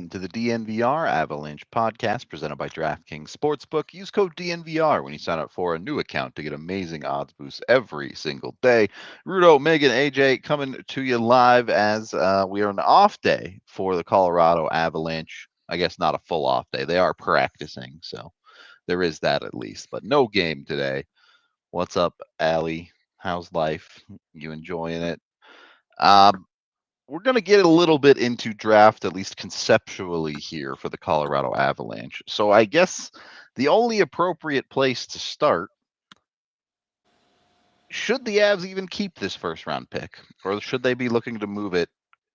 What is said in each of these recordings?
welcome to the DNVR Avalanche Podcast presented by DraftKings Sportsbook. Use code DNVR when you sign up for a new account to get amazing odds boosts every single day. Rudo, Megan, AJ coming to you live as we are an off day for the Colorado Avalanche. I guess not a full off day. They are practicing, so there is that at least, but no game today. What's up, Allie? How's life? You enjoying it? We're going to get a little bit into draft, at least conceptually, here for the Colorado Avalanche. So I guess the only appropriate place to start, should the Avs even keep this first round pick, or should they be looking to move it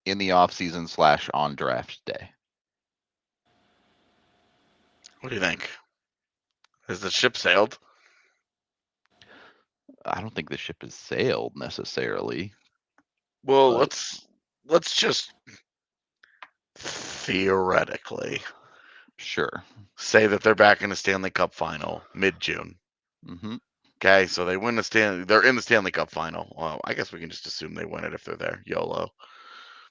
in the offseason / on draft day? What do you think? Has the ship sailed? I don't think the ship has sailed necessarily. Well, let's just theoretically say that they're back in the Stanley Cup final mid-June. Mm-hmm. Okay, so they win they're in the Stanley Cup final. Well, I guess we can just assume they win it if they're there. YOLO.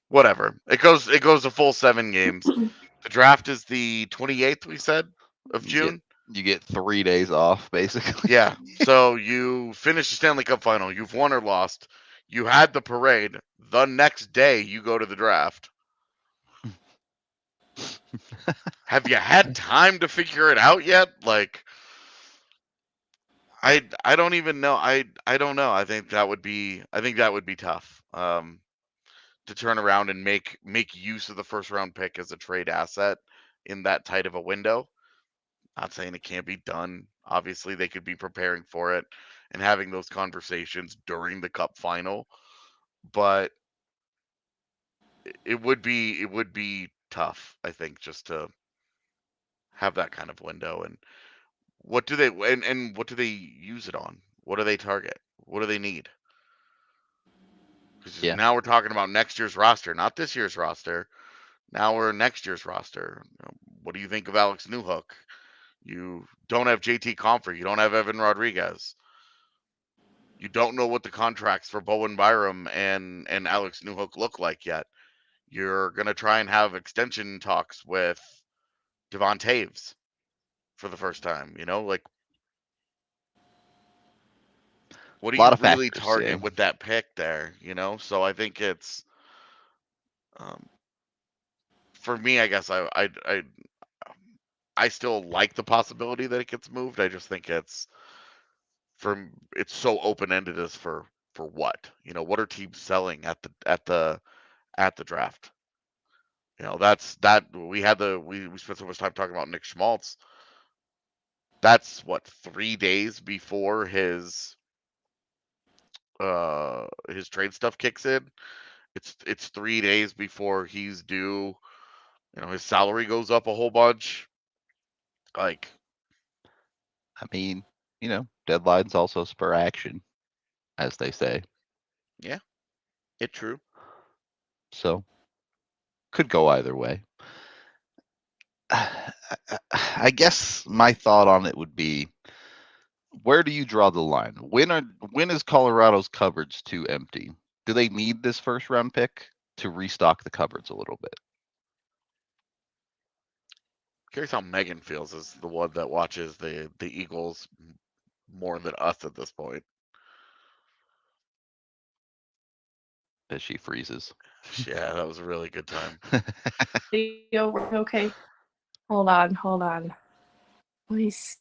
Whatever. It goes a full 7 games. The draft is the 28th, we said, of June. You get 3 days off, basically. Yeah. So you finish the Stanley Cup final. You've won or lost. You had the parade. The next day, you go to the draft. Have you had time to figure it out yet? Like, I don't even know. I don't know. I think that would be tough. To turn around and make use of the first round pick as a trade asset in that tight of a window. Not saying it can't be done. Obviously, they could be preparing for it and having those conversations during the Cup final, but it would be tough, I think, just to have that kind of window. And what do they use it on? What do they target? What do they need? Because now we're talking about next year's roster, not this year's roster. Now we're next year's roster. What do you think of Alex Newhook? You don't have JT Compher. You don't have Evan Rodriguez. You don't know what the contracts for Bowen Byram and Alex Newhook look like yet. You're going to try and have extension talks with Devon Taves for the first time. Like, what do you really target with that pick there? So I think it's, for me, I guess I still like the possibility that it gets moved. I just think it's so open-ended as for what? What are teams selling at the draft? That's that we spent so much time talking about Nick Schmaltz. That's what, 3 days before his trade stuff kicks in. It's 3 days before he's due. His salary goes up a whole bunch. Like, I mean, deadlines also spur action, as they say. Yeah, it's true. So, could go either way. I guess my thought on it would be, where do you draw the line? When is Colorado's cupboards too empty? Do they need this first round pick to restock the cupboards a little bit? Curious how Megan feels as the one that watches the Eagles more than us at this point. As she freezes. Yeah, that was a really good time. Okay. Hold on. Please.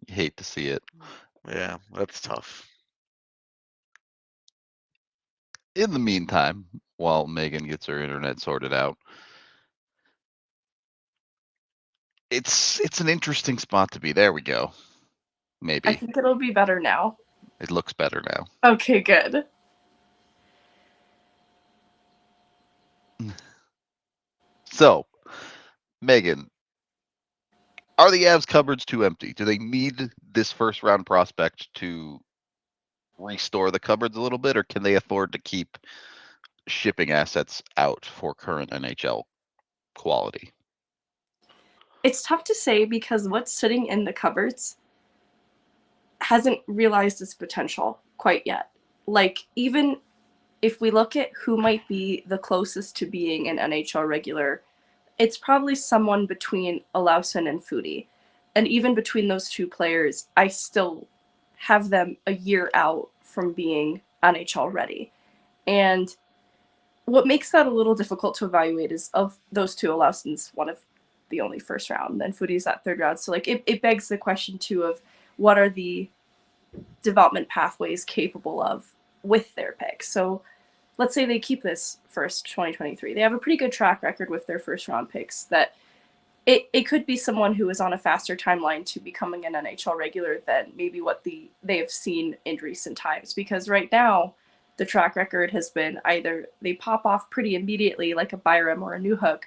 You hate to see it. Yeah, that's tough. In the meantime, while Megan gets her internet sorted out, it's an interesting spot to be. There we go. Maybe. I think it'll be better now. It looks better now. Okay, good. So, Megan, are the Avs cupboards too empty? Do they need this first round prospect to restore the cupboards a little bit, or can they afford to keep shipping assets out for current NHL quality? It's tough to say because what's sitting in the cupboards hasn't realized its potential quite yet. Like, even if we look at who might be the closest to being an NHL regular, it's probably someone between Olausson and Foudy. And even between those two players, I still have them a year out from being NHL ready. And what makes that a little difficult to evaluate is, of those two, Olausson's one of the only first round, and Foudy's that third round. So like it begs the question too of what are the development pathways capable of with their picks. So let's say they keep this first 2023. They have a pretty good track record with their first round picks that it could be someone who is on a faster timeline to becoming an NHL regular than maybe what they have seen in recent times. Because right now, the track record has been either they pop off pretty immediately like a Byram or a Newhook,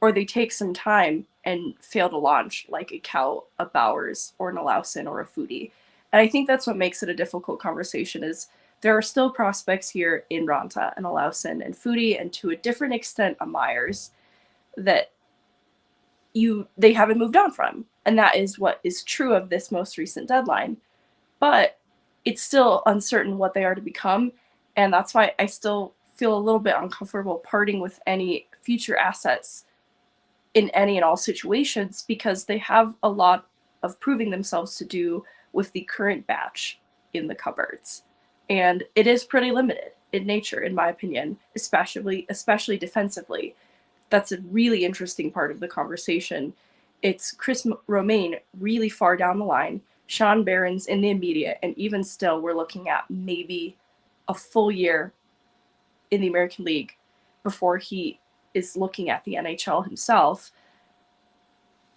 or they take some time and fail to launch like a Cal, a Bowers, or an Olausson or a Foudy. And I think that's what makes it a difficult conversation is there are still prospects here in Raanta and Olausson and Foudy, and to a different extent a Myers, that they haven't moved on from. And that is what is true of this most recent deadline. But it's still uncertain what they are to become. And that's why I still feel a little bit uncomfortable parting with any future assets in any and all situations, because they have a lot of proving themselves to do with the current batch in the cupboards. And it is pretty limited in nature, in my opinion, especially defensively. That's a really interesting part of the conversation. It's Chris Romaine really far down the line, Sean Barron's in the immediate, and even still, we're looking at maybe a full year in the American League before he is looking at the NHL himself.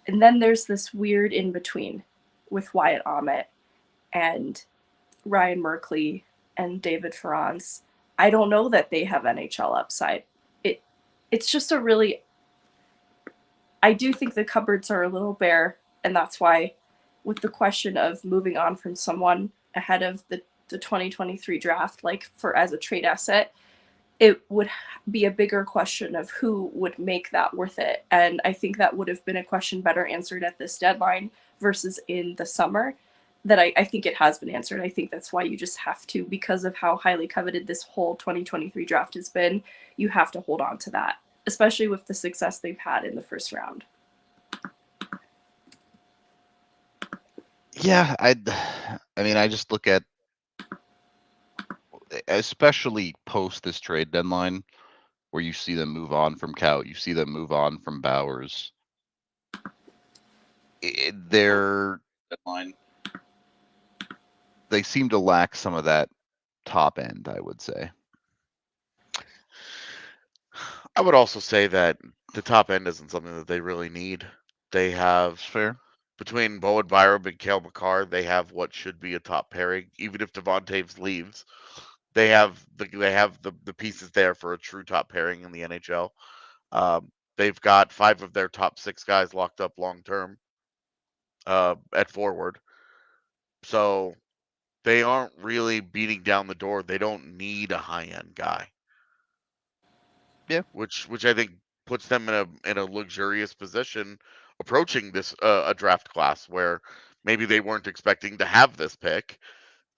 And then there's this weird in-between with Wyatt Ahmet and Ryan Merkley and David Ferrance. I don't know that they have NHL upside. It's just a really... I do think the cupboards are a little bare, and that's why with the question of moving on from someone ahead of the 2023 draft, like for as a trade asset, it would be a bigger question of who would make that worth it. And I think that would have been a question better answered at this deadline versus in the summer, that I think it has been answered. I think that's why you just have to, because of how highly coveted this whole 2023 draft has been, you have to hold on to that, especially with the success they've had in the first round. Yeah, I mean, I just look at, especially post this trade deadline, where you see them move on from Kaut, you see them move on from Bowers. Their deadline, they seem to lack some of that top end, I would say. I would also say that the top end isn't something that they really need. They have, Fair. between Bowen Byram and Cale Makar, they have what should be a top pairing. Even if Devon Taves leaves, they have the pieces there for a true top pairing in the NHL. They've got 5 of their top 6 guys locked up long term at forward. So they aren't really beating down the door. They don't need a high end guy. Yeah. Which I think puts them in a luxurious position approaching this a draft class where maybe they weren't expecting to have this pick.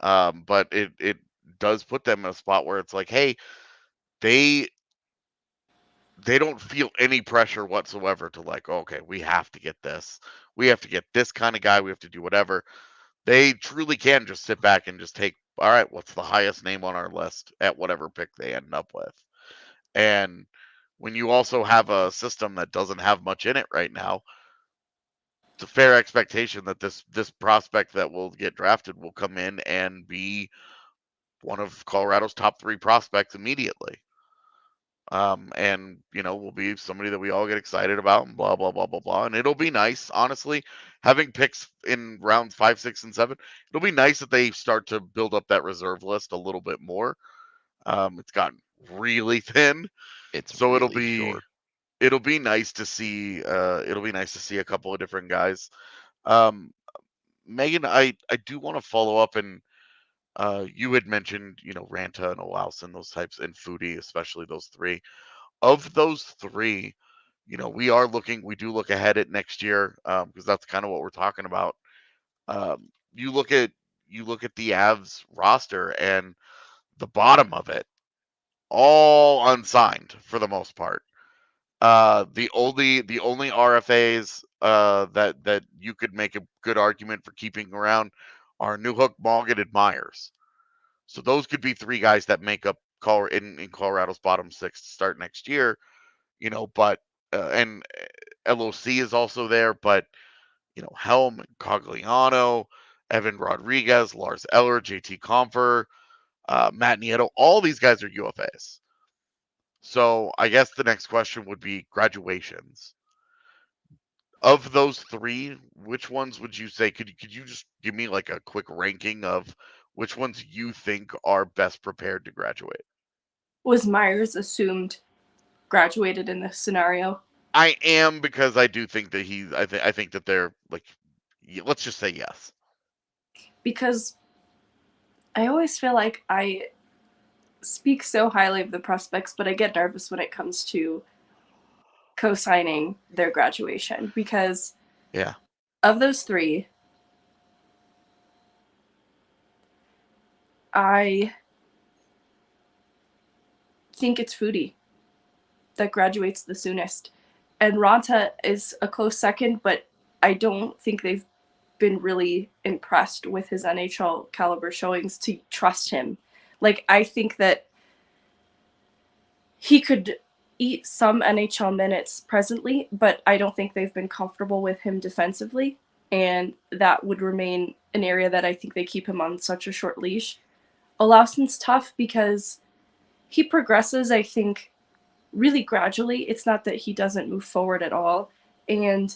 But it does put them in a spot where it's like, hey, they don't feel any pressure whatsoever to like, okay, we have to get this. We have to get this kind of guy. We have to do whatever. They truly can just sit back and just take, all right, what's the highest name on our list at whatever pick they end up with. And when you also have a system that doesn't have much in it right now, it's a fair expectation that this prospect that will get drafted will come in and be one of Colorado's top 3 prospects immediately. And will be somebody that we all get excited about and blah blah blah blah blah. And it'll be nice, honestly, having picks in rounds 5, 6, and 7. It'll be nice that they start to build up that reserve list a little bit more. It's gotten really thin. So really it'll be nice to see a couple of different guys. Megan, I do want to follow up, and you had mentioned Raanta and Olausson, those types, and Foudy, especially those 3. Of those 3, we do look ahead at next year, because that's kind of what we're talking about. You look at the Avs roster, and the bottom of it all unsigned for the most part. The only RFAs that you could make a good argument for keeping around are Newhook, Malgin, and Myers. So those could be three guys that make up in Colorado's bottom six to start next year. But and LOC is also there, but Helm, Cogliano, Evan Rodriguez, Lars Eller, JT Compher, Matt Nieto, all these guys are UFAs. So I guess the next question would be graduations. Of those three, which ones would you say? Could you just give me like a quick ranking of which ones you think are best prepared to graduate? Was Myers assumed graduated in this scenario? I am, because I do think that I think that they're like, let's just say yes. Because I always feel like I speak so highly of the prospects, but I get nervous when it comes to co-signing their graduation, because Yeah. of those three, I think it's Foudy that graduates the soonest. And Raanta is a close second, but I don't think they've been really impressed with his NHL caliber showings to trust him. Like, I think that he could eat some NHL minutes presently, but I don't think they've been comfortable with him defensively. And that would remain an area that I think they keep him on such a short leash. Olauson's tough because he progresses, I think, really gradually. It's not that he doesn't move forward at all. And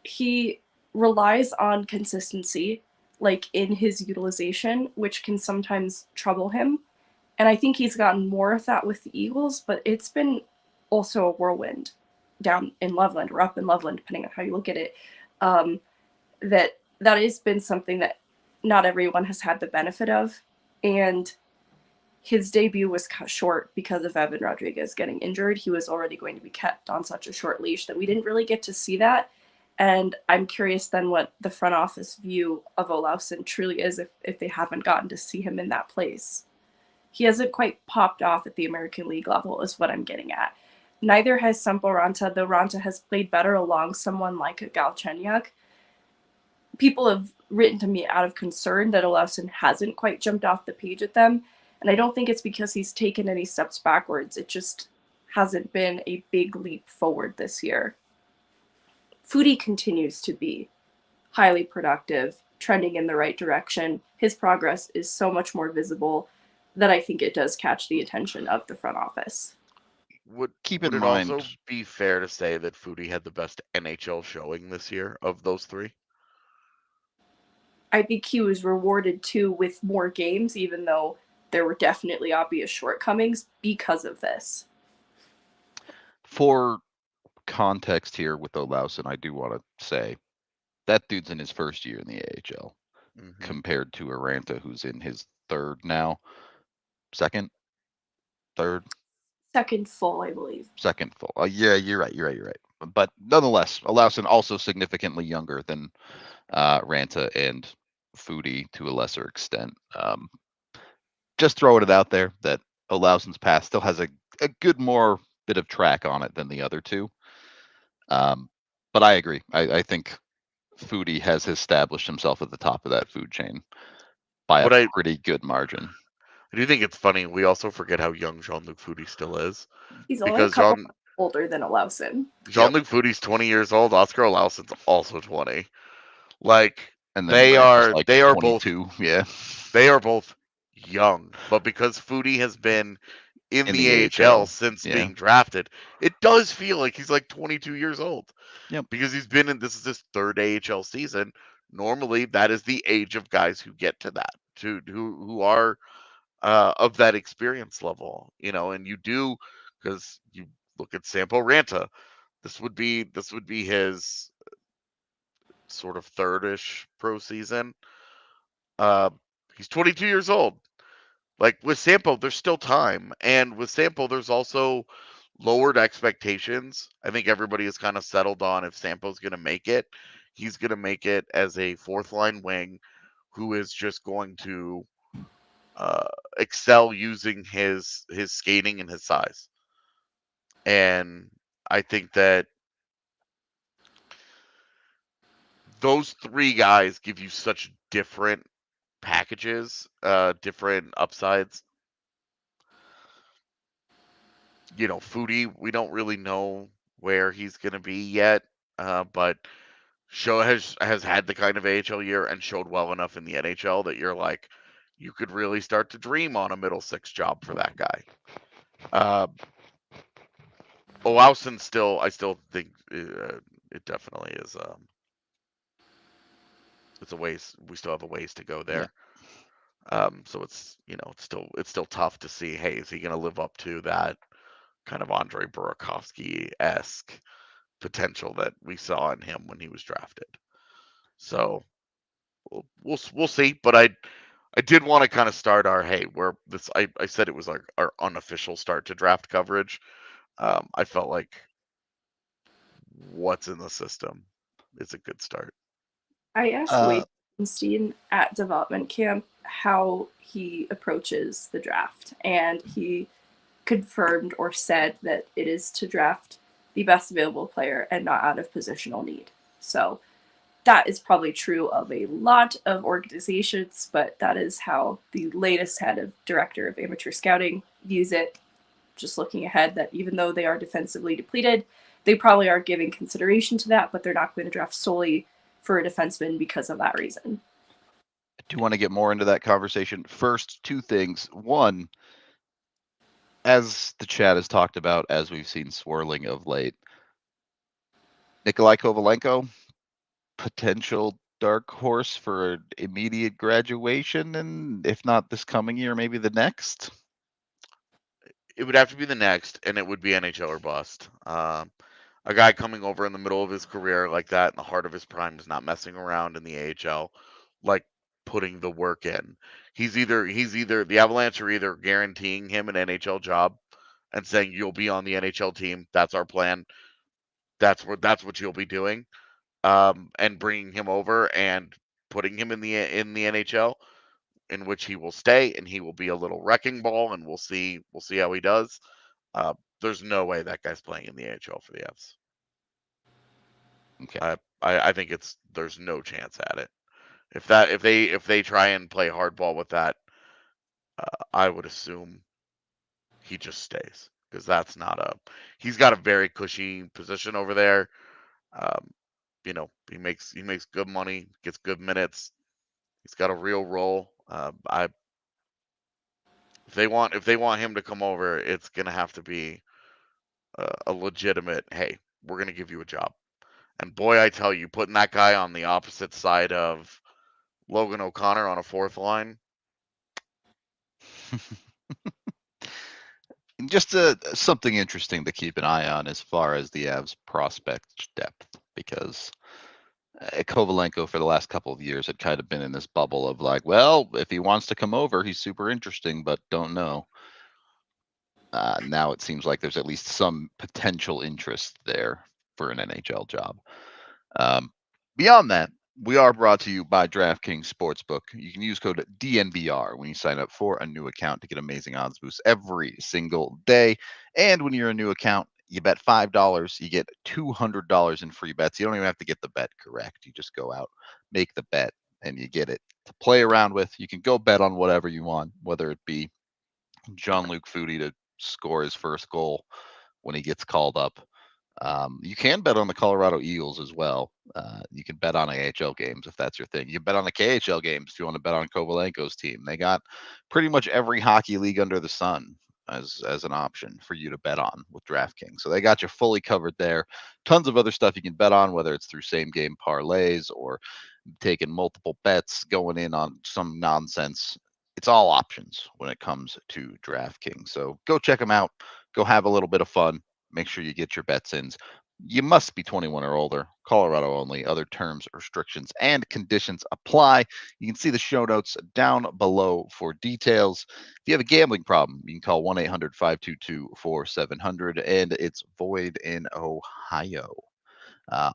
he relies on consistency, like in his utilization, which can sometimes trouble him. And I think he's gotten more of that with the Eagles, but it's been also a whirlwind down in Loveland or up in Loveland, depending on how you look at it. That has been something that not everyone has had the benefit of. And his debut was cut short because of Evan Rodriguez getting injured. He was already going to be kept on such a short leash that we didn't really get to see that. And I'm curious then what the front office view of Olauson truly is if they haven't gotten to see him in that place. He hasn't quite popped off at the American League level is what I'm getting at. Neither has Sampo Raanta, though Raanta has played better along someone like a Galchenyuk. People have written to me out of concern that Olauson hasn't quite jumped off the page at them. And I don't think it's because he's taken any steps backwards. It just hasn't been a big leap forward this year. Foudy continues to be highly productive, trending in the right direction. His progress is so much more visible that I think it does catch the attention of the front office. Would Keep would in it mind, also be fair to say that Foudy had the best NHL showing this year of those three? I think he was rewarded too with more games, even though there were definitely obvious shortcomings because of this. for context here with Olauson, I do want to say that dude's in his first year in the AHL compared to Aranta, who's in his third now. Third? Second full, I believe. Second full. Yeah, you're right. But nonetheless, Olauson also significantly younger than Ranta and Foudy to a lesser extent. Just throwing it out there that Olauson's past still has a good more bit of track on it than the other two. But I agree. I think Foudy has established himself at the top of that food chain by a pretty good margin. I do think it's funny. We also forget how young Jean-Luc Foudy still is. He's only a couple older than Olauson. Jean-Luc Foudy's 20 years old. Oscar Olauson's also 20. Like, and they are both, yeah. They are both young, but because Foudy has been in the AHL since being drafted, it does feel like he's like 22 years old. Yep. Because he's been in, this is his third AHL season. Normally, that is the age of guys who get to that, who are of that experience level, and you do, because you look at Sampo Ranta, this would be his sort of third-ish pro season. He's 22 years old. Like, with Sampo, there's still time, and with Sampo, there's also lowered expectations. I think everybody is kind of settled on, if Sampo's going to make it, he's going to make it as a fourth line wing who is just going to excel using his skating and his size. And I think that those three guys give you such different packages, different upsides. Foudy, we don't really know where he's going to be yet, but Show has had the kind of AHL year and showed well enough in the NHL that you're like, you could really start to dream on a middle six job for that guy. Olausen I still think it definitely is. It's a ways. We still have a ways to go there. So it's it's still tough to see. Hey, is he going to live up to that kind of Andre Burakovsky-esque potential that we saw in him when he was drafted? So we'll see. But I did want to kind of start our I said it was our unofficial start to draft coverage. I felt like what's in the system is a good start. I asked Wade Weinstein at development camp how he approaches the draft, and he confirmed or said that it is to draft the best available player and not out of positional need. So that is probably true of a lot of organizations, but that is how the latest head of director of amateur scouting views it. Just looking ahead, that even though they are defensively depleted, they probably are giving consideration to that, but they're not going to draft solely for a defenseman because of that reason. I do want to get more into that conversation. First, two things. One, as the chat has talked about, as we've seen swirling of late, Nikolai Kovalenko, potential dark horse for immediate graduation, and if not this coming year, maybe the next. It would have to be the next, and it would be NHL or bust. A guy coming over in the middle of his career like that, in the heart of his prime, is not messing around in the AHL, like putting the work in. He's either the Avalanche are either guaranteeing him an NHL job and saying you'll be on the NHL team. That's our plan. That's what you'll be doing, and bringing him over and putting him in the NHL, in which he will stay and he will be a little wrecking ball, and we'll see how he does. There's no way that guy's playing in the AHL for the Avs. Okay. I think there's no chance at it. If they try and play hardball with that, I would assume he just stays, because that's not he's got a very cushy position over there. He makes good money, gets good minutes. He's got a real role. If they want him to come over, it's gonna have to be a legitimate. Hey, we're gonna give you a job. And boy, I tell you, putting that guy on the opposite side of Logan O'Connor on a fourth line. Just something interesting to keep an eye on as far as the Avs prospect depth, because Kovalenko for the last couple of years had kind of been in this bubble of like, well, if he wants to come over, he's super interesting, but don't know. Now it seems like there's at least some potential interest there for an NHL job. Beyond that, we are brought to you by DraftKings Sportsbook. You can use code DNVR when you sign up for a new account to get amazing odds boosts every single day. And when you're a new account, you bet $5, you get $200 in free bets. You don't even have to get the bet correct. You just go out, make the bet, and you get it to play around with. You can go bet on whatever you want, whether it be Jean-Luc Foudy to score his first goal when he gets called up. You can bet on the Colorado Eagles as well. You can bet on AHL games if that's your thing. You can bet on the KHL games if you want to bet on Kovalenko's team. They got pretty much every hockey league under the sun as an option for you to bet on with DraftKings. So they got you fully covered there. Tons of other stuff you can bet on, whether it's through same game parlays or taking multiple bets, going in on some nonsense. It's all options when it comes to DraftKings. So go check them out. Go have a little bit of fun. Make sure you get your bets in. You must be 21 or older. Colorado only. Other terms, restrictions, and conditions apply. You can see the show notes down below for details. If you have a gambling problem, you can call 1-800-522-4700, and it's void in Ohio.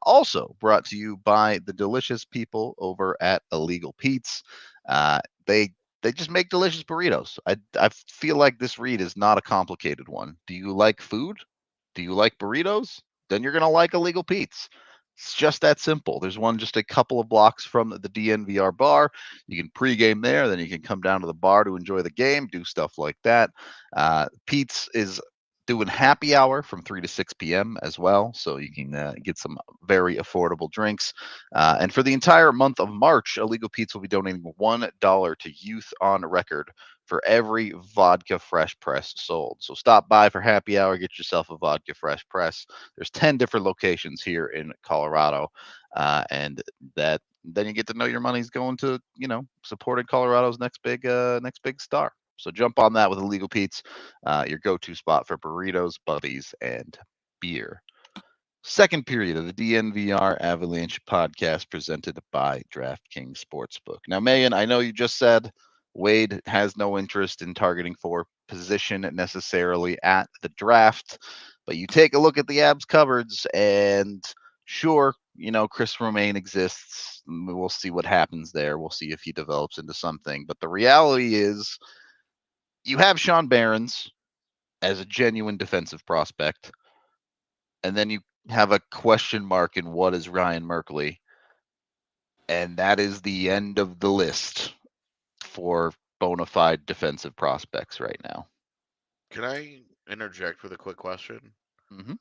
Also brought to you by the delicious people over at Illegal Pete's. They they just make delicious burritos. I feel like this read is not a complicated one. Do you like food? Do you like burritos? Then you're going to like Illegal Pete's. It's just that simple. There's one just a couple of blocks from the DNVR bar. You can pregame there, then you can come down to the bar to enjoy the game, do stuff like that. Pete's is doing happy hour from 3 to 6 p.m. as well, so you can get some very affordable drinks. And for the entire month of March, Illegal Pete's will be donating $1 to Youth on Record for every vodka fresh press sold. So stop by for happy hour, get yourself a vodka fresh press. There's 10 different locations here in Colorado, and that then you get to know your money's going to, supporting Colorado's next big star. So jump on that with Illegal Pete's, your go-to spot for burritos, buddies, and beer. Second period of the DNVR Avalanche podcast presented by DraftKings Sportsbook. Now, Megan, I know you just said Wade has no interest in targeting for position necessarily at the draft, but you take a look at the Avs cupboards and sure, Chris Romaine exists. We'll see what happens there. We'll see if he develops into something. But the reality is you have Sean Behrens as a genuine defensive prospect, and then you have a question mark in what is Ryan Merkley, and that is the end of the list for bona fide defensive prospects right now. Can I interject with a quick question? Mm-hmm.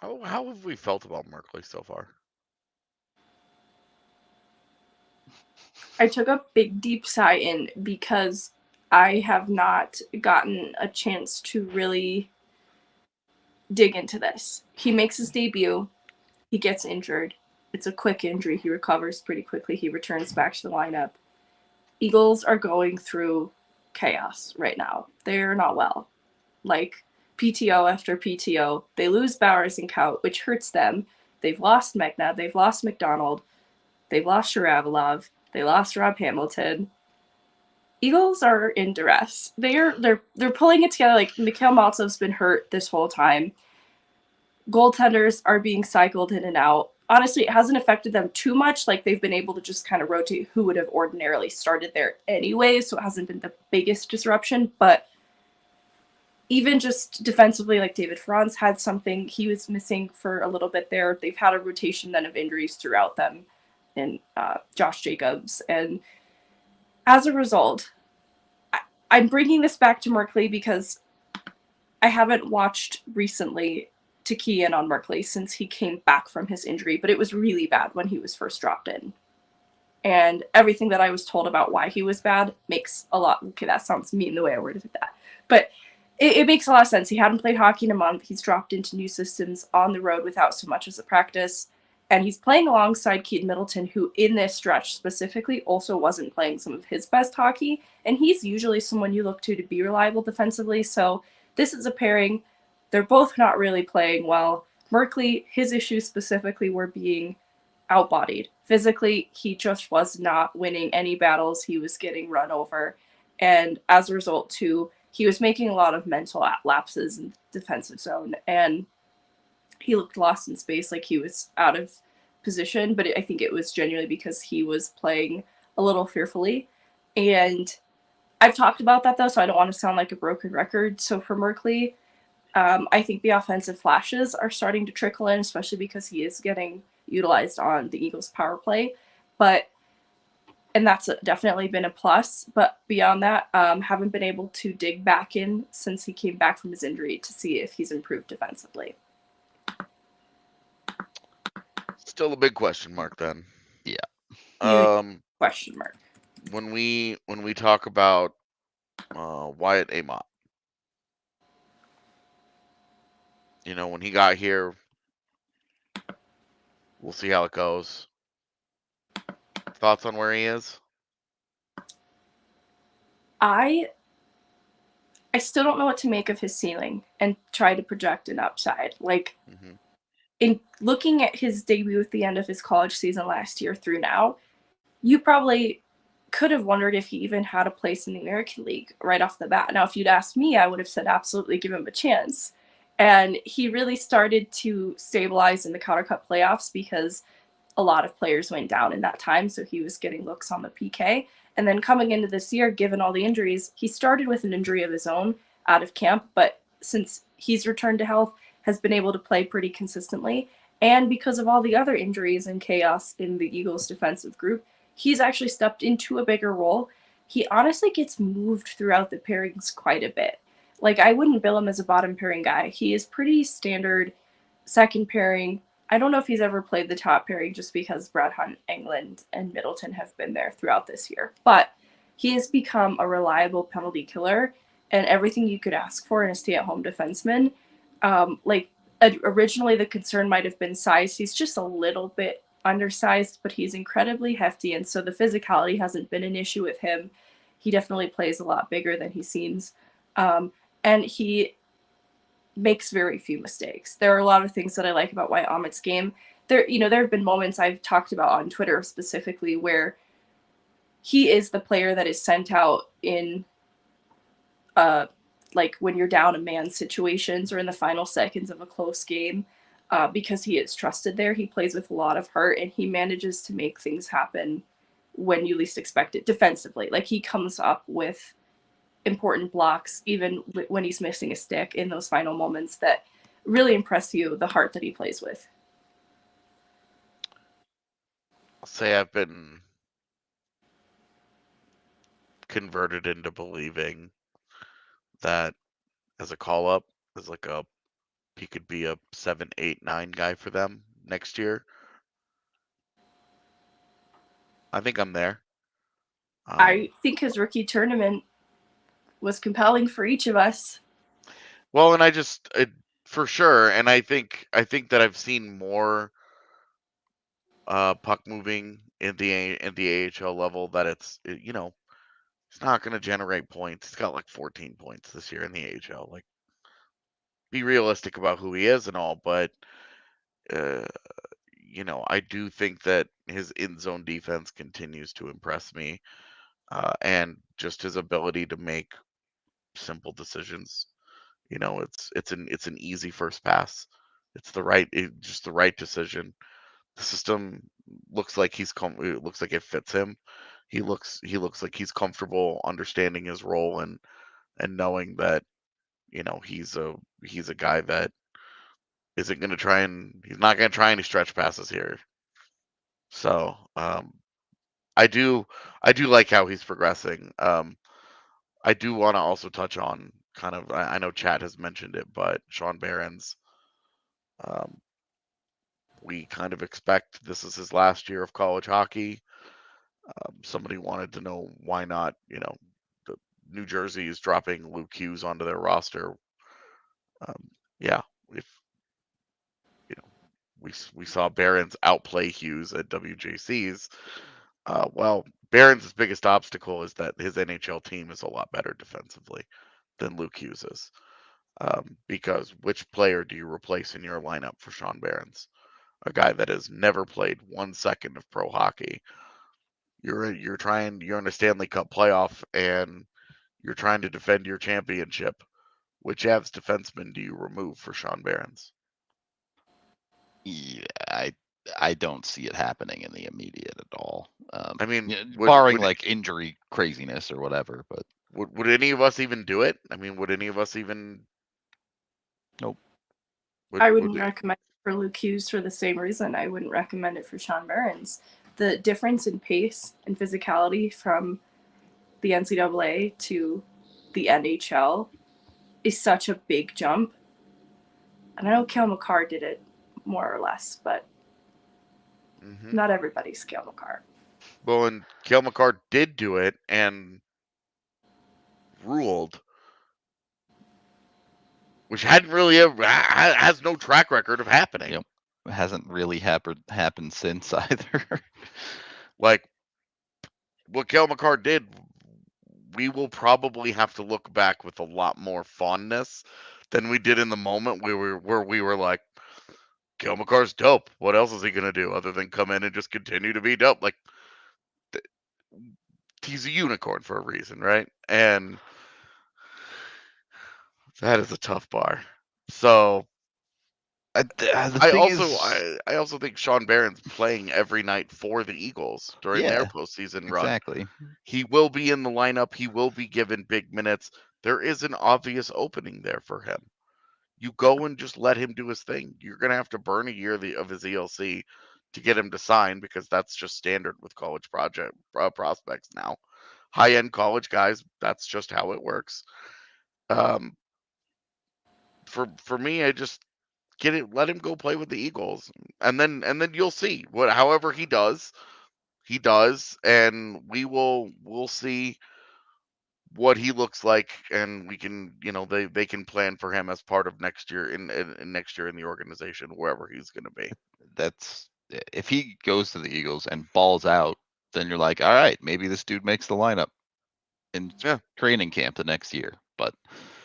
How have we felt about Merkley so far? I took a big deep sigh in because I have not gotten a chance to really dig into this. He makes his debut. He gets injured. It's a quick injury. He recovers pretty quickly. He returns back to the lineup. Eagles are going through chaos right now. They're not well. Like PTO after PTO. They lose Bowers and Kaut, which hurts them. They've lost Megna. They've lost McDonald. They've lost Sharavalov. They lost Rob Hamilton. Eagles are in duress. They're pulling it together. Like Mikhail Maltsev's been hurt this whole time. Goaltenders are being cycled in and out. Honestly, it hasn't affected them too much. Like they've been able to just kind of rotate who would have ordinarily started there anyway, so it hasn't been the biggest disruption. But even just defensively, like David Ferran's had something. He was missing for a little bit there. They've had a rotation then of injuries throughout them, and Josh Jacobs. And as a result, I'm bringing this back to Merkley because I haven't watched recently to key in on Merkley since he came back from his injury, but it was really bad when he was first dropped in. And everything that I was told about why he was bad makes a lot, okay, that sounds mean the way I worded that, but it makes a lot of sense. He hadn't played hockey in a month. He's dropped into new systems on the road without so much as a practice. And he's playing alongside Keaton Middleton, who in this stretch specifically also wasn't playing some of his best hockey. And he's usually someone you look to be reliable defensively. So this is a pairing. They're both not really playing well. Merkley, his issues specifically were being outbodied. Physically, he just was not winning any battles. He was getting run over. And as a result, too, he was making a lot of mental lapses in the defensive zone. And he looked lost in space, like he was out of position. But I think it was genuinely because he was playing a little fearfully. And I've talked about that, though, so I don't want to sound like a broken record. So for Merkley, I think the offensive flashes are starting to trickle in, especially because he is getting utilized on the Eagles' power play. And that's definitely been a plus. But beyond that, haven't been able to dig back in since he came back from his injury to see if he's improved defensively. Still a big question mark then. Yeah. Question mark. When we talk about Wyatt Amott, when he got here, we'll see how it goes. Thoughts on where he is? I still don't know what to make of his ceiling and try to project an upside. Like, in looking at his debut at the end of his college season last year through now, you probably could have wondered if he even had a place in the American League right off the bat. Now, if you'd asked me, I would have said absolutely give him a chance. And he really started to stabilize in the Calder Cup playoffs because a lot of players went down in that time, so he was getting looks on the PK. And then coming into this year, given all the injuries, he started with an injury of his own out of camp, but since he's returned to health, has been able to play pretty consistently. And because of all the other injuries and chaos in the Eagles defensive group, he's actually stepped into a bigger role. He honestly gets moved throughout the pairings quite a bit. Like, I wouldn't bill him as a bottom pairing guy. He is pretty standard second pairing. I don't know if he's ever played the top pairing just because Brad Hunt, England, and Middleton have been there throughout this year. But he has become a reliable penalty killer and everything you could ask for in a stay-at-home defenseman. Originally the concern might have been size. He's just a little bit undersized, but he's incredibly hefty, and so the physicality hasn't been an issue with him. He definitely plays a lot bigger than he seems. And he makes very few mistakes. There are a lot of things that I like about Wyatt Ommett's game. There have been moments I've talked about on Twitter specifically where he is the player that is sent out in like when you're down a man situations or in the final seconds of a close game, because he is trusted there. He plays with a lot of heart and he manages to make things happen when you least expect it defensively. Like, he comes up with important blocks even when he's missing a stick in those final moments that really impress you, the heart that he plays with. I'll say I've been converted into believing that as a call up, as like he could be a 7, 8, 9 guy for them next year. I think I'm there. I think his rookie tournament was compelling for each of us. Well, and for sure, and I think that I've seen more puck moving in the AHL level that it's not going to generate points. He's got like 14 points this year in the AHL. Like, be realistic about who he is and all, but I do think that his in zone defense continues to impress me, and just his ability to make simple decisions. It's an easy first pass. It's just the right decision. The system looks like it looks like it fits him. He looks like he's comfortable understanding his role and knowing that he's a guy that he's not going to try any stretch passes here. So I do like how he's progressing. I do want to also touch on kind of, I know Chad has mentioned it, but Sean Behrens, we kind of expect this is his last year of college hockey. Somebody wanted to know why not, the New Jersey is dropping Luke Hughes onto their roster. Yeah, if we saw Behrens outplay Hughes at WJCs. Well, Behrens' biggest obstacle is that his NHL team is a lot better defensively than Luke Hughes is. Because which player do you replace in your lineup for Sean Behrens? A guy that has never played 1 second of pro hockey. You're in a Stanley Cup playoff and you're trying to defend your championship. Which Avs defenseman do you remove for Sean Behrens? Yeah, I don't see it happening in the immediate at all. I mean, barring like injury craziness or whatever, but would any of us even do it? I mean, would any of us even? Nope. I wouldn't recommend it for Luke Hughes for the same reason I wouldn't recommend it for Sean Behrens. The difference in pace and physicality from the NCAA to the NHL is such a big jump. And I know Cale Makar did it more or less, but not everybody's Cale Makar. Well, and Cale Makar did do it and ruled, which hadn't really has no track record of happening. Yep. It hasn't really happened since either. Like, what Cale Makar did, we will probably have to look back with a lot more fondness than we did in the moment where we were like, Cale Makar's dope. What else is he gonna do other than come in and just continue to be dope? Like, he's a unicorn for a reason, right? And that is a tough bar. So The I thing also is, I also think Sean Barron's playing every night for the Eagles during their yeah, postseason run. exactly. He will be in the lineup. He will be given big minutes. There is an obvious opening there for him. You go and just let him do his thing. You're going to have to burn a year of his ELC to get him to sign because that's just standard with college prospects now. High end college guys, that's just how it works. Um, for me, I just let him go play with the Eagles, and then you'll see however he does, and we'll see what he looks like, and we can they can plan for him as part of next year in next year in the organization wherever he's going to be. That's if he goes to the Eagles and balls out, then you're like, all right, maybe this dude makes the lineup in Yeah. training camp the next year. But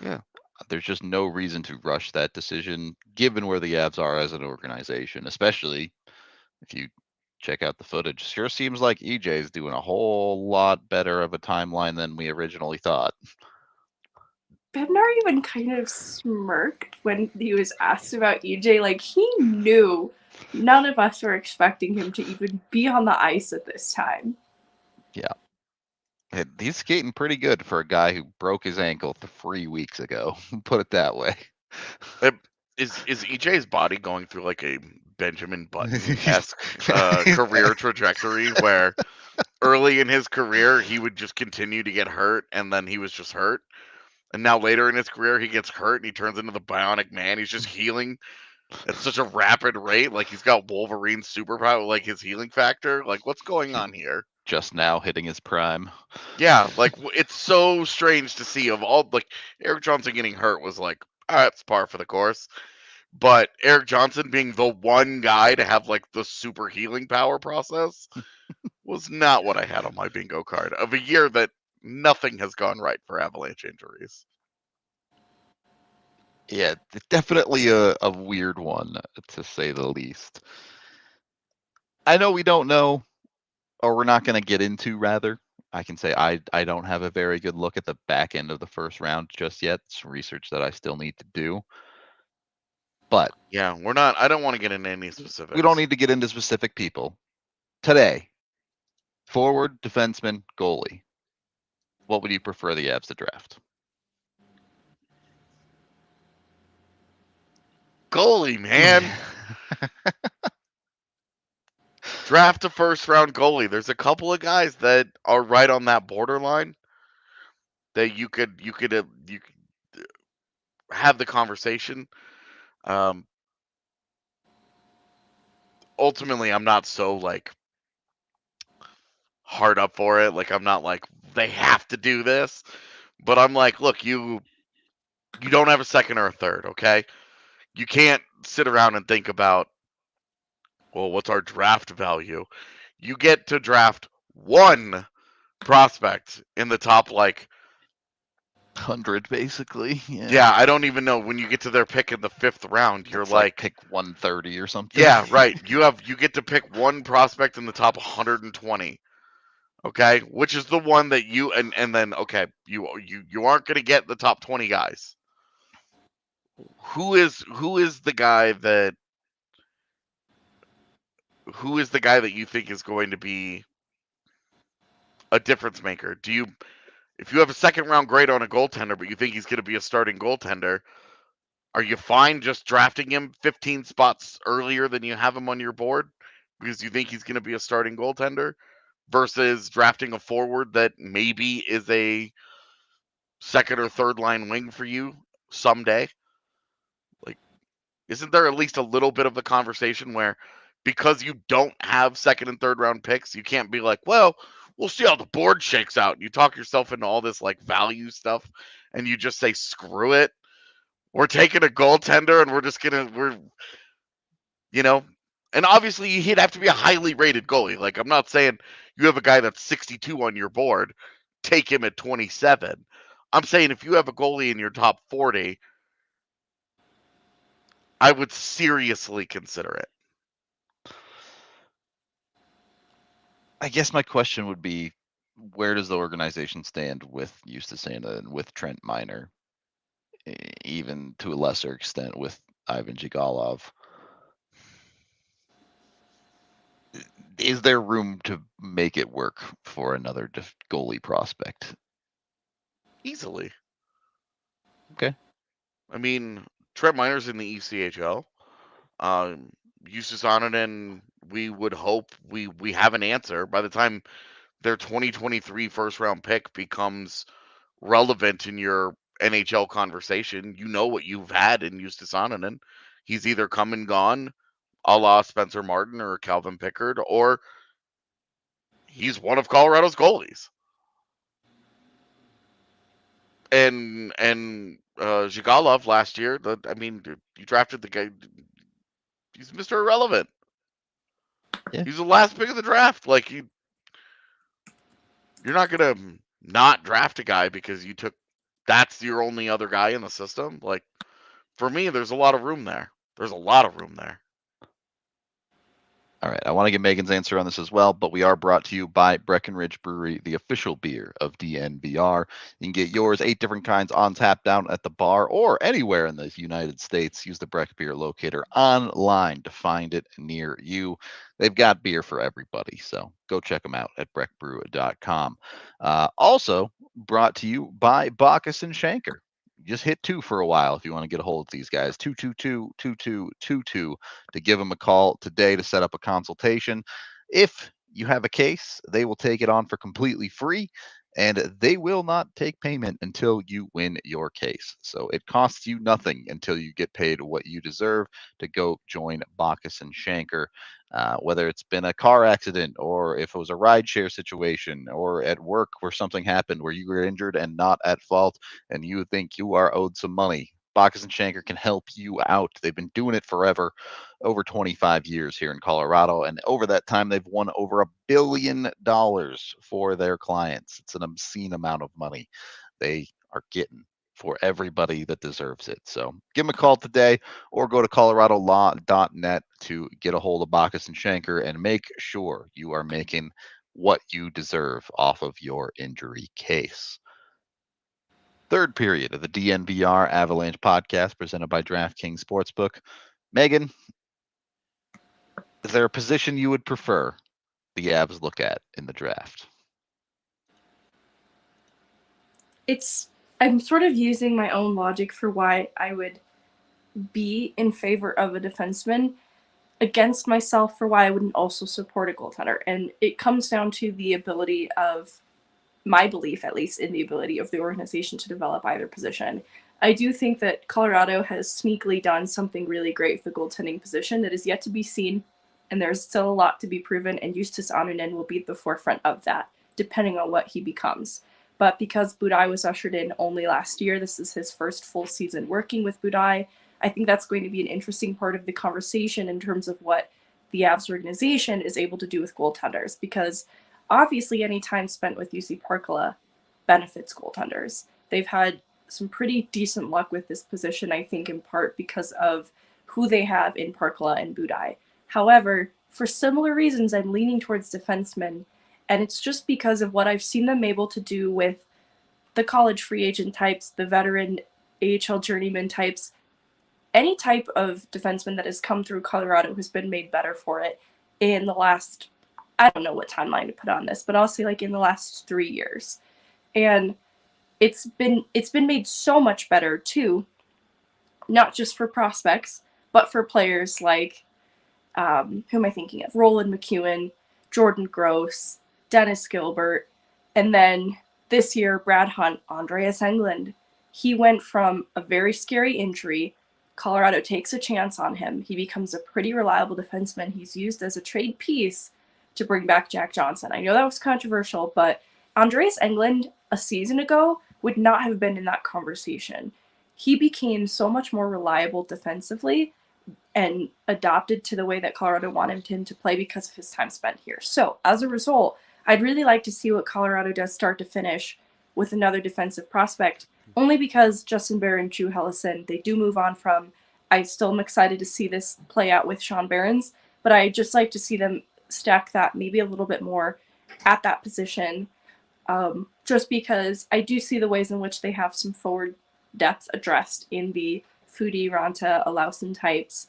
Yeah. there's just no reason to rush that decision, given where the Avs are as an organization, especially if you check out the footage. Sure seems like EJ is doing a whole lot better of a timeline than we originally thought. Bednar even kind of smirked when he was asked about EJ. Like, he knew none of us were expecting him to even be on the ice at this time. He's skating pretty good for a guy who broke his ankle 3 weeks ago. Put it that way. Is EJ's body going through like a Benjamin Button-esque career trajectory where early in his career he would just continue to get hurt and then he was just hurt, and now later in his career he gets hurt and he turns into the Bionic Man. He's just healing at such a rapid rate, like he's got Wolverine's superpower, like his healing factor. Like, what's going on here? Just now hitting his prime. Yeah, like it's so strange to see. Of all, like, Eric Johnson getting hurt was like, all right, it's par for the course. But Eric Johnson being the one guy to have like the super healing power process was not what I had on my bingo card of a year that nothing has gone right for Avalanche injuries. Yeah, definitely a weird one, to say the least. I know we don't know, or we're not going to get into, rather. I can say I don't have a very good look at the back end of the first round just yet. Some research that I still need to do. But yeah, we're not. I don't want to get into any specifics. We don't need to get into specific people. Today, forward, defenseman, goalie. What would you prefer the Avs to draft? Goalie, man. Draft a first round goalie. There's a couple of guys that are right on that borderline that you could have the conversation. Ultimately, I'm not so like hard up for it. Like, I'm not like they have to do this, but I'm like, look, you don't have a second or a third, okay? You can't sit around and think about, well, what's our draft value? You get to draft one prospect in the top, like, 100, basically. Yeah, I don't even know. When you get to their pick in the 5th round, you're like pick 130 or something. Yeah, right. You get to pick one prospect in the top 120. Okay, which is the one that you and then okay, you aren't going to get the top 20 guys. Who is the guy that you think is going to be a difference maker? If you have a second round grade on a goaltender, but you think he's going to be a starting goaltender, are you fine just drafting him 15 spots earlier than you have him on your board because you think he's going to be a starting goaltender versus drafting a forward that maybe is a second or third line wing for you someday? Like, isn't there at least a little bit of the conversation where because you don't have second and third round picks, you can't be like, well, we'll see how the board shakes out. And you talk yourself into all this like value stuff and you just say, screw it. We're taking a goaltender and and obviously he'd have to be a highly rated goalie. Like, I'm not saying you have a guy that's 62 on your board, take him at 27. I'm saying if you have a goalie in your top 40, I would seriously consider it. I guess my question would be, where does the organization stand with Justus Sanda and with Trent Miner, even to a lesser extent with Ivan Jigalov? is there room to make it work for another goalie prospect? Easily. Okay. I mean, Trent Miner's in the ECHL. Justus Ononen, we would hope we have an answer by the time their 2023 first round pick becomes relevant in your NHL conversation. You know what you've had in Justus Ononen. He's either come and gone, a la Spencer Martin or Calvin Pickard, or he's one of Colorado's goalies. And Zhigalov last year, you drafted the guy. He's Mr. Irrelevant. Yeah. He's the last pick of the draft. Like you're not gonna not draft a guy because that's your only other guy in the system. Like for me, there's a lot of room there. There's a lot of room there. All right, I want to get Megan's answer on this as well, but we are brought to you by Breckenridge Brewery, the official beer of DNVR. You can get yours 8 different kinds on tap down at the bar or anywhere in the United States. Use the Breck Beer Locator online to find it near you. They've got beer for everybody, so go check them out at breckbrew.com. Also brought to you by Bacchus and Shanker. Just hit 2 for a while if you want to get a hold of these guys. 222-2222 to give them a call today to set up a consultation. If you have a case, they will take it on for completely free, and they will not take payment until you win your case. So it costs you nothing until you get paid what you deserve to go join Bacchus and Shanker. Whether it's been a car accident or if it was a rideshare situation or at work where something happened where you were injured and not at fault and you think you are owed some money, Bacchus and Shanker can help you out. They've been doing it forever, over 25 years here in Colorado. And over that time, they've won over $1 billion for their clients. It's an obscene amount of money they are getting for everybody that deserves it. So give them a call today or go to coloradolaw.net to get a hold of Bacchus and Shanker and make sure you are making what you deserve off of your injury case. Third period of the DNVR Avalanche Podcast presented by DraftKings Sportsbook. Megan, is there a position you would prefer the Avs look at in the draft? I'm sort of using my own logic for why I would be in favor of a defenseman against myself for why I wouldn't also support a goaltender. And it comes down to the ability of my belief, at least, in the ability of the organization to develop either position. I do think that Colorado has sneakily done something really great for the goaltending position that is yet to be seen, and there's still a lot to be proven, and Justus Ononen will be at the forefront of that, depending on what he becomes. But because Foudy was ushered in only last year, this is his first full season working with Foudy, I think that's going to be an interesting part of the conversation in terms of what the Avs organization is able to do with goaltenders, because obviously any time spent with UC Parkala benefits goaltenders. They've had some pretty decent luck with this position, I think, in part because of who they have in Parkala and Foudy. However, for similar reasons, I'm leaning towards defensemen, and it's just because of what I've seen them able to do with the college free agent types, the veteran AHL journeyman types. Any type of defenseman that has come through Colorado has been made better for it in the last, I don't know what timeline to put on this, but I'll say like in the last 3 years. And it's been made so much better too, not just for prospects, but for players like, who am I thinking of? Roland McEwen, Jordan Gross, Dennis Gilbert, and then this year, Brad Hunt, Andreas Englund. He went from a very scary injury. Colorado takes a chance on him. He becomes a pretty reliable defenseman. He's used as a trade piece to bring back Jack Johnson. I know that was controversial, but Andreas Englund a season ago would not have been in that conversation. He became so much more reliable defensively and adopted to the way that Colorado wanted him to play because of his time spent here. So as a result, I'd really like to see what Colorado does start to finish with another defensive prospect, only because Justin Barron and Drew Hellison, they do move on from. I still am excited to see this play out with Sean Behrens, but I just like to see them stack that maybe a little bit more at that position, just because I do see the ways in which they have some forward depth addressed in the Foudy, Ranta, Alausen types.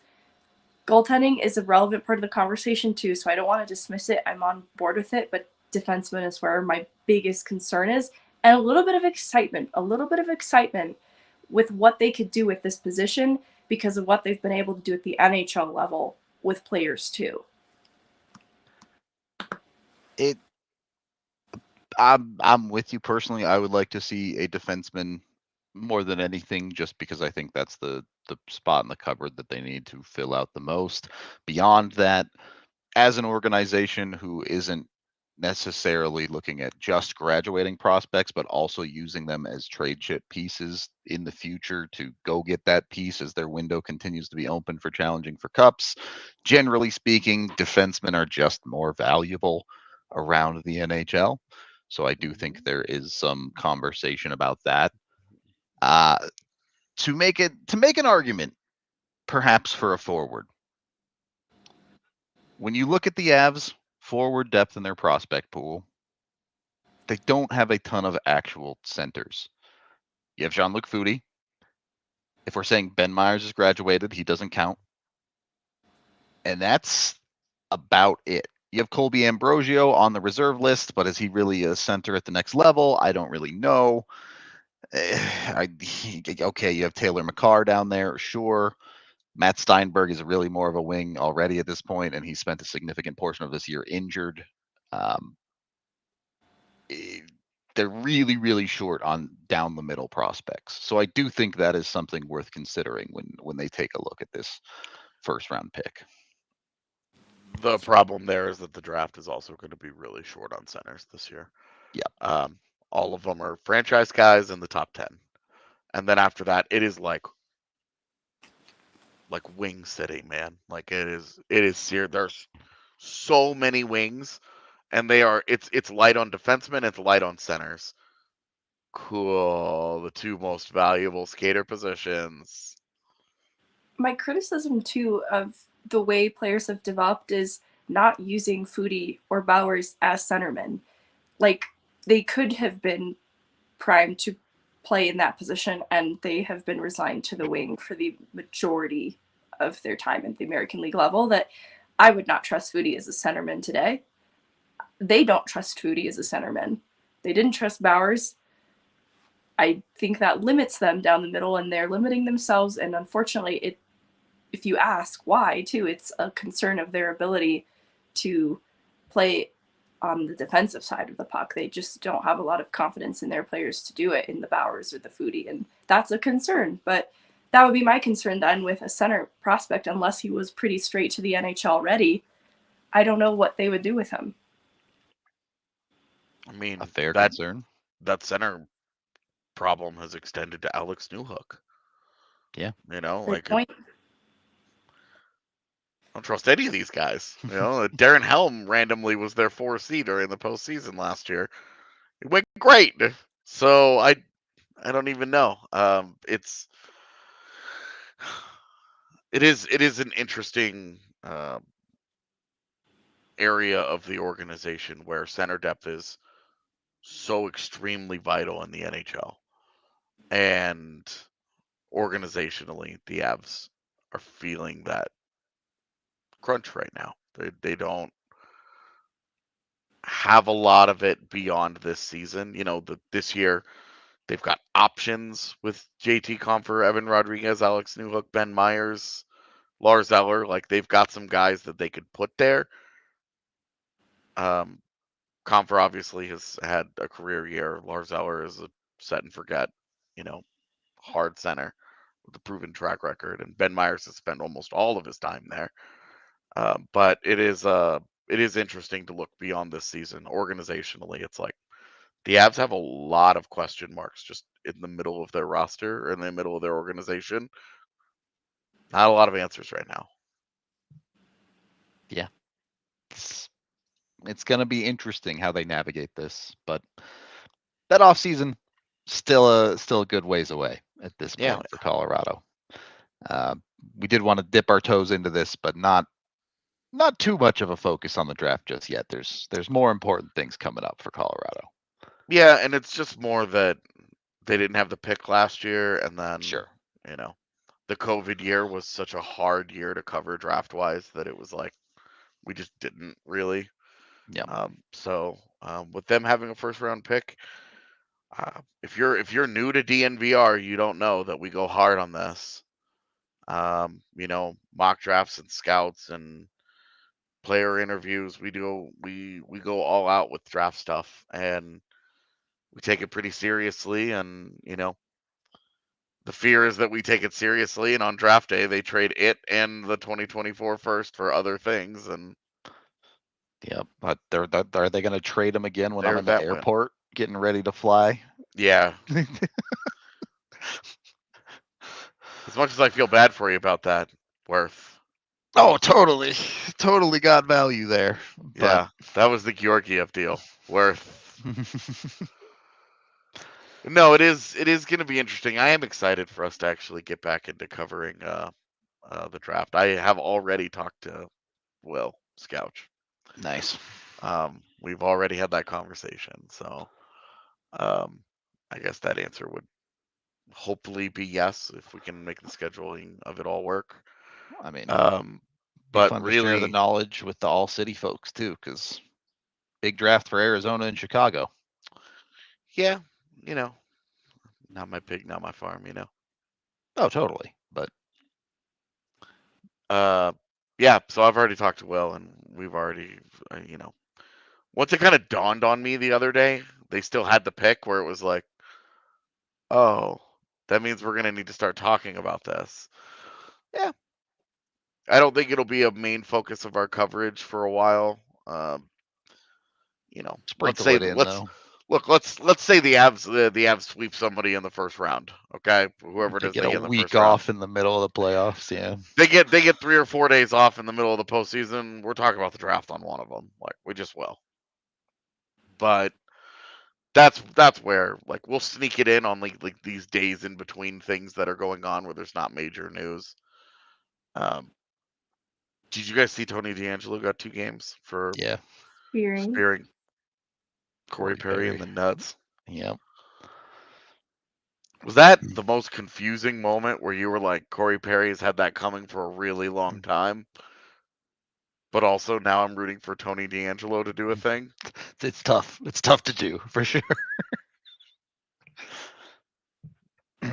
goaltending is a relevant part of the conversation too, so I don't want to dismiss it. I'm on board with it, but defenseman is where my biggest concern is, and a little bit of excitement with what they could do with this position because of what they've been able to do at the NHL level with players too. I'm with you personally. I would like to see a defenseman more than anything, just because I think that's the spot in the cupboard that they need to fill out the most. Beyond that, as an organization who isn't necessarily looking at just graduating prospects, but also using them as trade chip pieces in the future to go get that piece as their window continues to be open for challenging for cups. Generally speaking, defensemen are just more valuable around the NHL. So I do think there is some conversation about that. To make an argument, perhaps for a forward. When you look at the Avs forward depth in their prospect pool, they don't have a ton of actual centers. You have Jean-Luc Foudy. If we're saying Ben Myers is graduated, he doesn't count. And that's about it. You have Colby Ambrosio on the reserve list, but is he really a center at the next level? I don't really know. Okay, you have Taylor McCarr down there, sure. Matt Steinberg is really more of a wing already at this point, and he spent a significant portion of this year injured. They're really, really short on down the middle prospects. So I do think that is something worth considering when they take a look at this first round pick. The problem there is that the draft is also going to be really short on centers this year. Yeah. All of them are franchise guys in the top 10. And then after that, it is like wing city, man. Like it is there's so many wings, and it's light on defensemen, it's light on centers. Cool. The two most valuable skater positions. My criticism too of the way players have developed is not using Foudy or Bowers as centermen. Like, they could have been primed to play in that position, and they have been resigned to the wing for the majority of their time at the American League level. That I would not trust Foudy as a centerman today. They don't trust Foudy as a centerman. They didn't trust Bowers. I think that limits them down the middle, and they're limiting themselves. And unfortunately, if you ask why, too, it's a concern of their ability to play on the defensive side of the puck. They just don't have a lot of confidence in their players to do it in the Bowers or the Foudy, and that's a concern. But that would be my concern then with a center prospect, unless he was pretty straight to the NHL ready. I don't know what they would do with him. I mean, a fair concern. That center problem has extended to Alex Newhook. Yeah. You know, Good like point. I don't trust any of these guys. You know, Darren Helm randomly was their 4th seed during the postseason last year. It went great. So I don't even know. It is an interesting area of the organization where center depth is so extremely vital in the NHL. And organizationally, the Avs are feeling that crunch right now. They don't have a lot of it beyond this season. You know, this year they've got options with JT Compher, Evan Rodriguez, Alex Newhook, Ben Myers, Lars Eller. Like, they've got some guys that they could put there. Compher obviously has had a career year. Lars Eller is a set and forget, you know, hard center with a proven track record, and Ben Myers has spent almost all of his time there. But it is interesting to look beyond this season. Organizationally, it's like the Avs have a lot of question marks just in the middle of their roster or in the middle of their organization. Not a lot of answers right now. Yeah. It's going to be interesting how they navigate this, but that offseason still a good ways away at this point for Colorado. We did want to dip our toes into this, but not too much of a focus on the draft just yet. There's more important things coming up for Colorado. Yeah, and it's just more that they didn't have the pick last year, and then sure, you know, the COVID year was such a hard year to cover draft wise that it was like we just didn't really. Yeah. So with them having a first round pick, if you're new to DNVR, you don't know that we go hard on this. Mock drafts and scouts and player interviews. We go all out with draft stuff, and we take it pretty seriously. And the fear is that we take it seriously, and on draft day they trade it and the 2024 first for other things, and Yeah, but are they going to trade him again when I'm there's in the that win. airport getting ready to fly? Yeah. As much as I feel bad for you about that, Worth. Oh, totally got value there. Yeah, that was the Georgiev deal. Worth. No, it is going to be interesting. I am excited for us to actually get back into covering the draft. I have already talked to Will Scouch. Nice. We've already had that conversation, so I guess that answer would hopefully be yes if we can make the scheduling of it all work. I mean, but fun really, to share the knowledge with the All City folks too, because big draft for Arizona and Chicago. Yeah, not my pig, not my farm, Oh, totally. But yeah. So I've already talked to Will, and we've already, once it kind of dawned on me the other day, they still had the pick where it was like, oh, that means we're gonna need to start talking about this. Yeah. I don't think it'll be a main focus of our coverage for a while. Let's say let's say the Avs sweep somebody in the first round. Okay, whoever it is, get they a get in the week first round. off in the middle of the playoffs. Yeah, they get 3 or 4 days off in the middle of the postseason. We're talking about the draft on one of them. Like we just will. But that's where like we'll sneak it in on like these days in between things that are going on where there's not major news. Did you guys see Tony DeAngelo got 2 games for spearing Corey Perry in the nuts? Yep. Was that the most confusing moment where you were like, Corey Perry's had that coming for a really long time, but also now I'm rooting for Tony DeAngelo to do a thing? It's tough. It's tough to do for sure.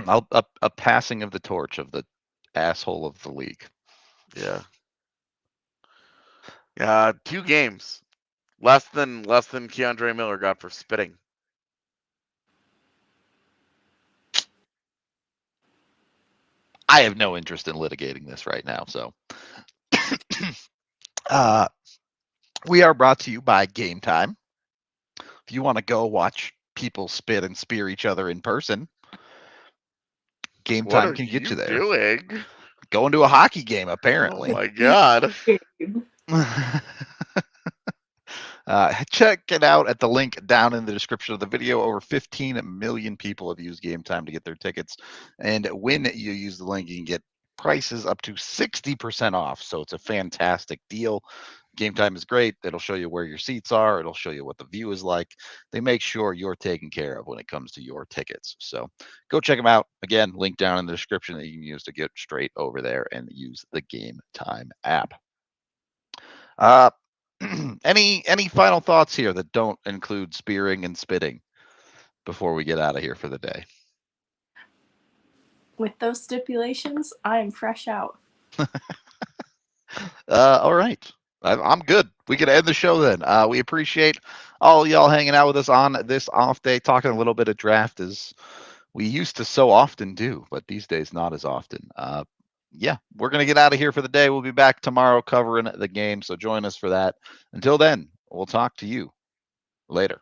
A passing of the torch of the asshole of the league. Yeah. Yeah, 2 games. Less than Keandre Miller got for spitting. I have no interest in litigating this right now, so we are brought to you by Game Time. If you want to go watch people spit and spear each other in person, Game Time can get you there. What are you doing? Going to a hockey game, apparently. Oh my god. Check it out at the link down in the description of the video. Over 15 million people have used Game Time to get their tickets. And when you use the link, you can get prices up to 60% off. So it's a fantastic deal. Game Time is great. It'll show you where your seats are. It'll show you what the view is like. They make sure you're taken care of when it comes to your tickets. So go check them out. Again, link down in the description that you can use to get straight over there and use the Game Time app. Any final thoughts here that don't include spearing and spitting before we get out of here for the day? With those stipulations, I am fresh out. All right. I'm good. We can end the show then. We appreciate all y'all hanging out with us on this off day, talking a little bit of draft as we used to so often do, but these days not as often. Yeah, we're going to get out of here for the day. We'll be back tomorrow covering the game, so join us for that. Until then, we'll talk to you later.